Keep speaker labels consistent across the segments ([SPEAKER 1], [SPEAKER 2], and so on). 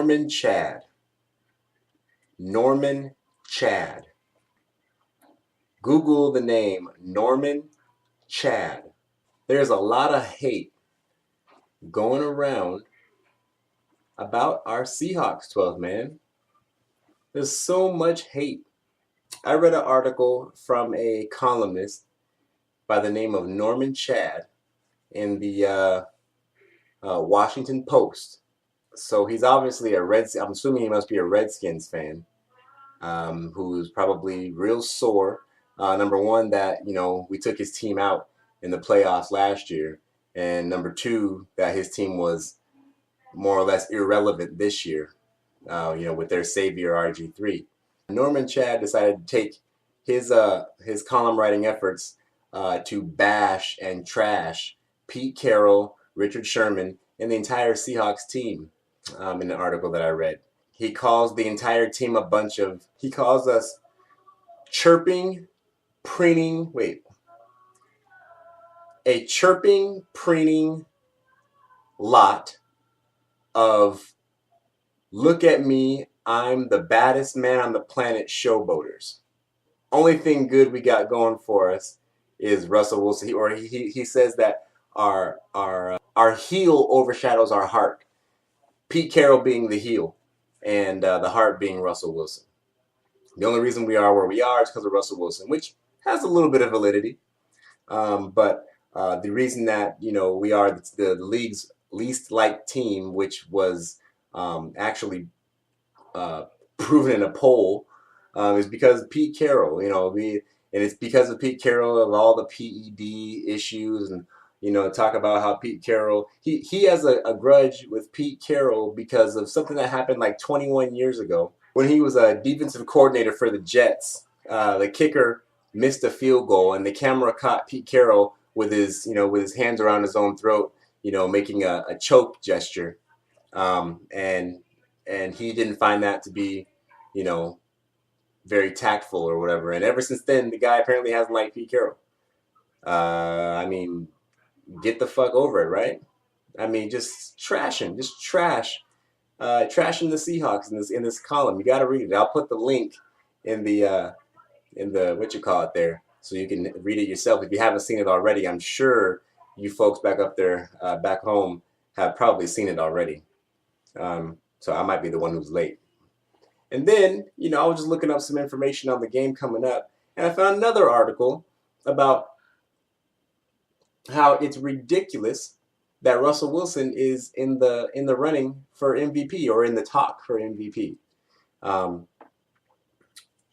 [SPEAKER 1] Norman Chad. Norman Chad. Google the name Norman Chad. There's a lot of hate going around about our Seahawks 12, man. There's so much hate. I read an article from a columnist by the name of Norman Chad in the Washington Post. So he's obviously I'm assuming he must be a Redskins fan, who's probably real sore. Number one, that we took his team out in the playoffs last year, and number two, that his team was more or less irrelevant this year. With their savior RG3. Norman Chad decided to take his column writing efforts to bash and trash Pete Carroll, Richard Sherman, and the entire Seahawks team in the article that I read. He calls the entire team he calls us a chirping, preening lot of look at me, I'm the baddest man on the planet showboaters. Only thing good we got going for us is Russell Wilson. He says that our heel overshadows our heart. Pete Carroll being the heel and the heart being Russell Wilson. The only reason we are where we are is because of Russell Wilson, which has a little bit of validity. But the reason that we are the league's least liked team, which was actually proven in a poll, is because of Pete Carroll. And it's because of Pete Carroll of all the PED issues, and talk about how Pete Carroll he has a grudge with Pete Carroll because of something that happened like 21 years ago when he was a defensive coordinator for the Jets. The kicker missed a field goal, and the camera caught Pete Carroll with his hands around his own throat, making a choke gesture. And he didn't find that to be, very tactful or whatever. And ever since then, the guy apparently hasn't liked Pete Carroll. Get the fuck over it, right? Just trashing the Seahawks in this column. You got to read it. I'll put the link in the what you call it there, so you can read it yourself if you haven't seen it already. I'm sure you folks back up there, back home, have probably seen it already. So I might be the one who's late. And then, I was just looking up some information on the game coming up, and I found another article about how it's ridiculous that Russell Wilson is in the running for MVP, or in the talk for MVP.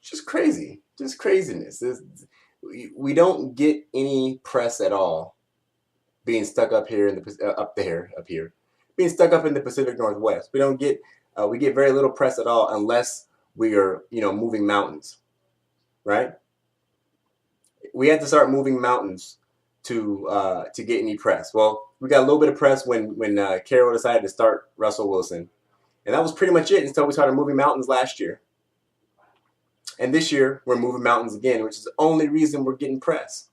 [SPEAKER 1] Just crazy, just craziness. We don't get any press at all being stuck up here being stuck up in the Pacific Northwest. We get very little press at all unless we are, moving mountains, right? We had to start moving mountains to get any press. Well, we got a little bit of press when Carroll decided to start Russell Wilson, and that was pretty much it until we started moving mountains last year. And this year we're moving mountains again, which is the only reason we're getting press.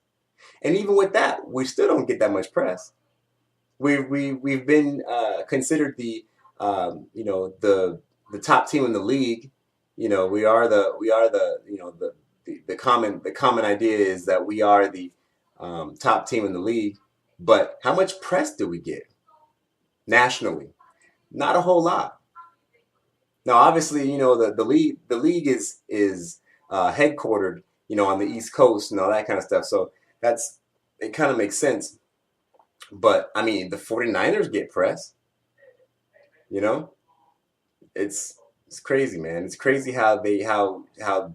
[SPEAKER 1] And even with that, we still don't get that much press. We've been considered the top team in the league. We are the common idea is that we are the top team in the league. But how much press do we get nationally? Not a whole lot. Now, obviously, the league is headquartered, on the East Coast and all that kind of stuff. So it kind of makes sense. But the 49ers get press. It's crazy, man. It's crazy how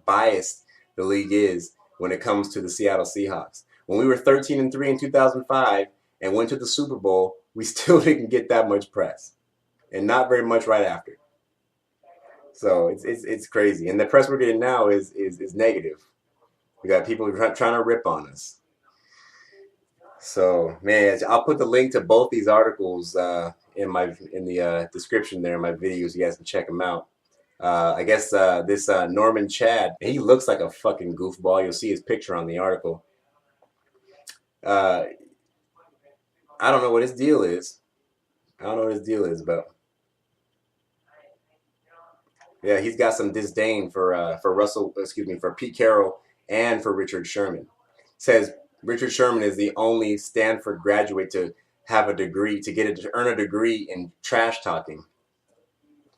[SPEAKER 1] biased the league is when it comes to the Seattle Seahawks. When we were 13-3 in 2005 and went to the Super Bowl, we still didn't get that much press, and not very much right after. So it's crazy, and the press we're getting now is negative. We got people trying to rip on us. So, man, I'll put the link to both these articles in the description there in my videos. You guys can check them out. I guess this Norman Chad, he looks like a fucking goofball. You'll see his picture on the article. I don't know what his deal is. But Yeah, he's got some disdain for Russell, excuse me, for Pete Carroll and for Richard Sherman. Says Richard Sherman is the only Stanford graduate to have a degree, to earn a degree in trash talking.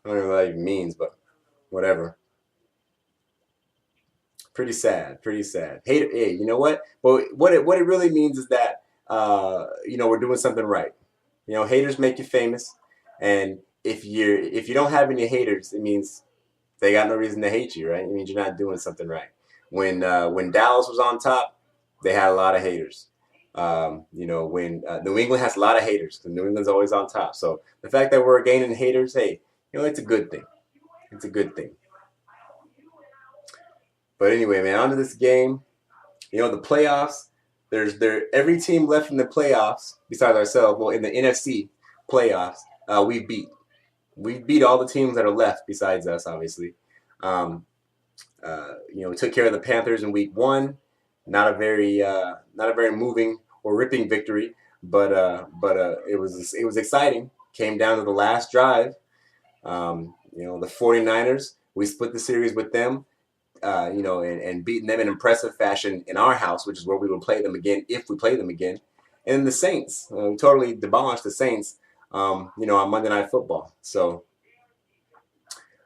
[SPEAKER 1] I don't know what that even means, but whatever. Pretty sad. Pretty sad. Hey, you know what? But what it really means is that we're doing something right. Haters make you famous, and if you don't have any haters, it means they got no reason to hate you, right? It means you're not doing something right. When Dallas was on top, they had a lot of haters. When New England has a lot of haters, because New England's always on top. So the fact that we're gaining haters, hey, it's a good thing. It's a good thing. But anyway, man, on to this game. The playoffs. Every team left in the playoffs besides ourselves. Well, in the NFC playoffs, we beat all the teams that are left besides us, obviously. We took care of the Panthers in week 1. Not a very moving or ripping victory, but it was exciting. Came down to the last drive. The 49ers. We split the series with them. And beating them in impressive fashion in our house, which is where we will play them again if we play them again. And the Saints, we totally demolished the Saints, on Monday Night Football. So,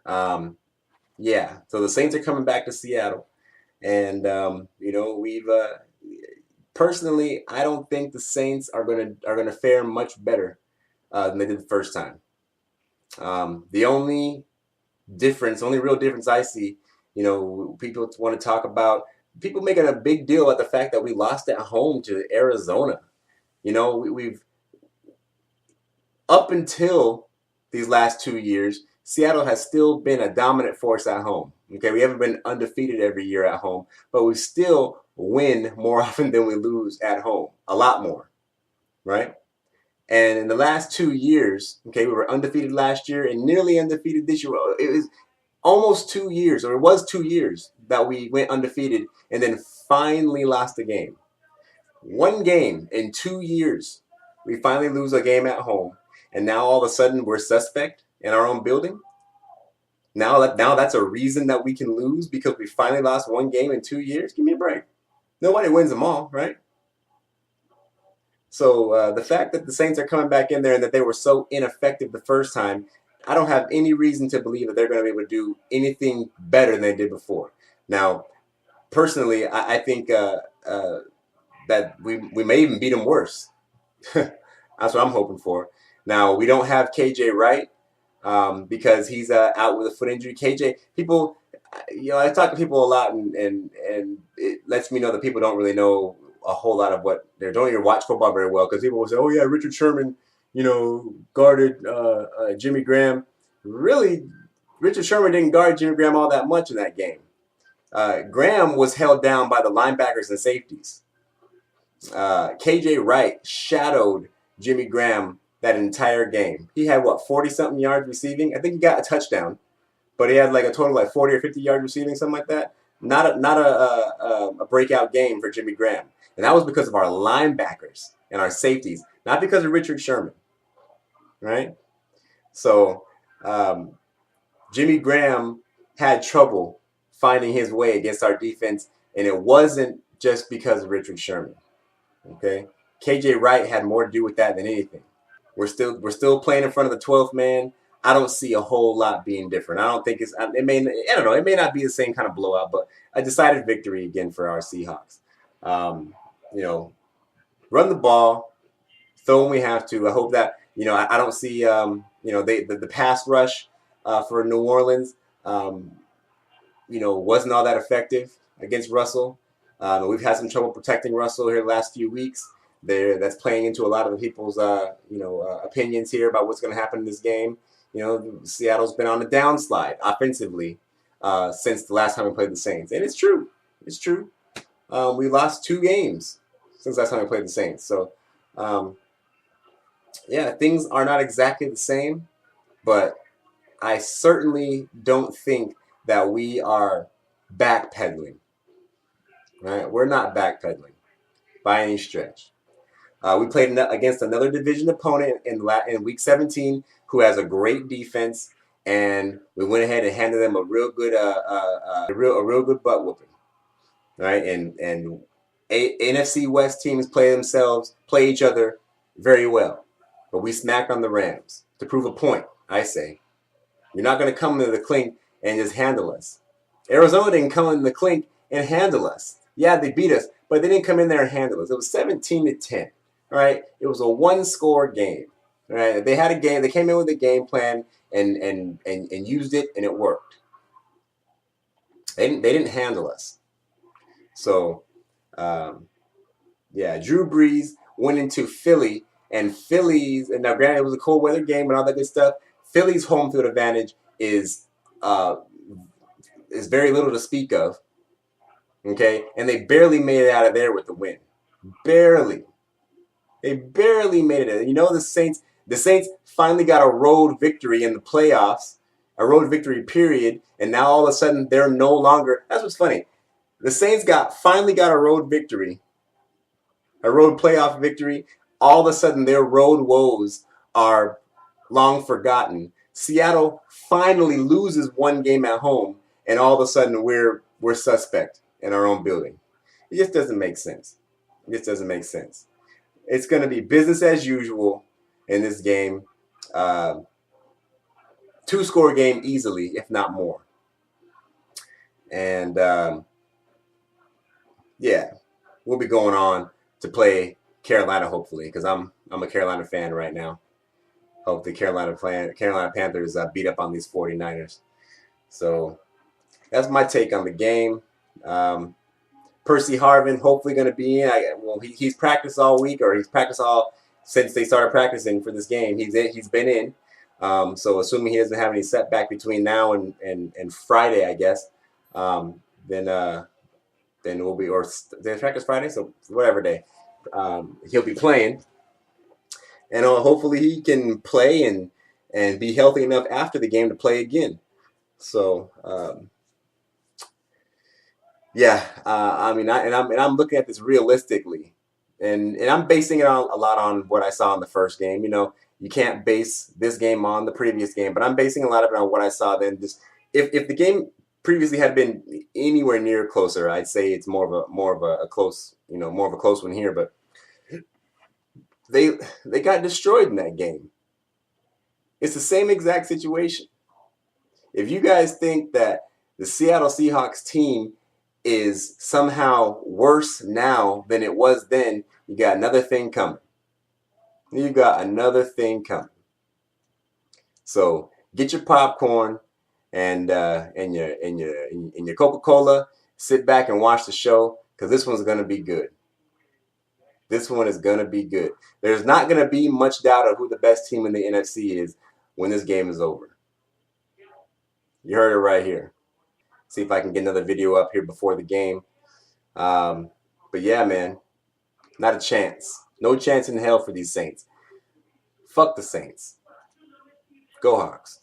[SPEAKER 1] yeah. So the Saints are coming back to Seattle, and we've personally, I don't think the Saints are gonna fare much better than they did the first time. The only real difference I see. People want to talk about people making a big deal at the fact that we lost at home to Arizona. We've up until these last 2 years, Seattle has still been a dominant force at home. Okay, we haven't been undefeated every year at home, but we still win more often than we lose at home. A lot more, right? And in the last 2 years, okay, we were undefeated last year and nearly undefeated this year. It was almost 2 years, or it was 2 years that we went undefeated and then finally lost a game. One game in 2 years, we finally lose a game at home, and now all of a sudden we're suspect in our own building. Now that's a reason that we can lose because we finally lost one game in 2 years. Give me a break. Nobody wins them all, right? So the fact that the Saints are coming back in there and that they were so ineffective the first time, I don't have any reason to believe that they're going to be able to do anything better than they did before. Now, personally, I think that we may even beat them worse. That's what I'm hoping for. Now, we don't have KJ Wright because he's out with a foot injury. KJ, people, I talk to people a lot, and it lets me know that people don't really know a whole lot of what they don't even watch football very well, because people will say, "Oh yeah, Richard Sherman, guarded Jimmy Graham." Really, Richard Sherman didn't guard Jimmy Graham all that much in that game. Graham was held down by the linebackers and safeties. KJ Wright shadowed Jimmy Graham that entire game. He had 40-something yards receiving. I think he got a touchdown, but he had like a total like 40 or 50 yards receiving, something like that. Not a breakout game for Jimmy Graham. And that was because of our linebackers and our safeties, not because of Richard Sherman, right? So Jimmy Graham had trouble finding his way against our defense, and it wasn't just because of Richard Sherman, okay? KJ Wright had more to do with that than anything. We're still playing in front of the 12th man. I don't see a whole lot being different. I don't think I don't know. It may not be the same kind of blowout, but a decided victory again for our Seahawks. Run the ball, throw when we have to. I hope that, I don't see, the pass rush for New Orleans, wasn't all that effective against Russell. We've had some trouble protecting Russell here the last few weeks. That's playing into a lot of the people's, opinions here about what's going to happen in this game. Seattle's been on a downslide offensively since the last time we played the Saints. And it's true. It's true. We lost 2 games since last time we played the Saints. So, things are not exactly the same, but I certainly don't think that we are backpedaling. Right? We're not backpedaling by any stretch. We played against another division opponent in week 17 who has a great defense, and we went ahead and handed them a real good real good butt whooping, right? And NFC West teams play each other very well, but we smacked on the Rams to prove a point. I say, you're not going to come into the clink and just handle us. Arizona didn't come in the clink and handle us. Yeah, they beat us, but they didn't come in there and handle us. It was 17-10. Right? It was a one-score game. Right? They had a game. They came in with a game plan and used it, and it worked. They didn't handle us. So, yeah, Drew Brees went into Philly, and now granted it was a cold weather game and all that good stuff. Philly's home field advantage is very little to speak of. Okay, and they barely made it out of there with the win. Barely. They barely made it. You know, the Saints finally got a road victory in the playoffs, a road victory period, and now all of a sudden they're no longer. That's what's funny. The Saints finally got a road victory, a road playoff victory. All of a sudden their road woes are long forgotten. Seattle finally loses one game at home, and all of a sudden we're suspect in our own building. It just doesn't make sense. It just doesn't make sense. It's going to be business as usual in this game. Two-score game easily, if not more. And, yeah, we'll be going on to play Carolina, hopefully, because I'm a Carolina fan right now. Hope the Carolina Panthers beat up on these 49ers. So that's my take on the game. Percy Harvin hopefully going to be in. He's practiced all week, or he's practiced all since they started practicing for this game. He's been in. So assuming he doesn't have any setback between now and Friday, I guess, then we'll be, or they practice Friday, so whatever day, he'll be playing, and hopefully he can play and be healthy enough after the game to play again. So. Yeah, I'm looking at this realistically, and I'm basing it a lot on what I saw in the first game. You know, you can't base this game on the previous game, but I'm basing a lot of it on what I saw then. Just if the game previously had been anywhere near closer, I'd say it's more of a close one here. But they got destroyed in that game. It's the same exact situation. If you guys think that the Seattle Seahawks team is somehow worse now than it was then, you got another thing coming. You got another thing coming. So get your popcorn and your Coca-Cola. Sit back and watch the show, because this one's gonna be good. This one is gonna be good. There's not gonna be much doubt of who the best team in the NFC is when this game is over. You heard it right here. See if I can get another video up here before the game. But yeah, man, not a chance. No chance in hell for these Saints. Fuck the Saints. Go Hawks.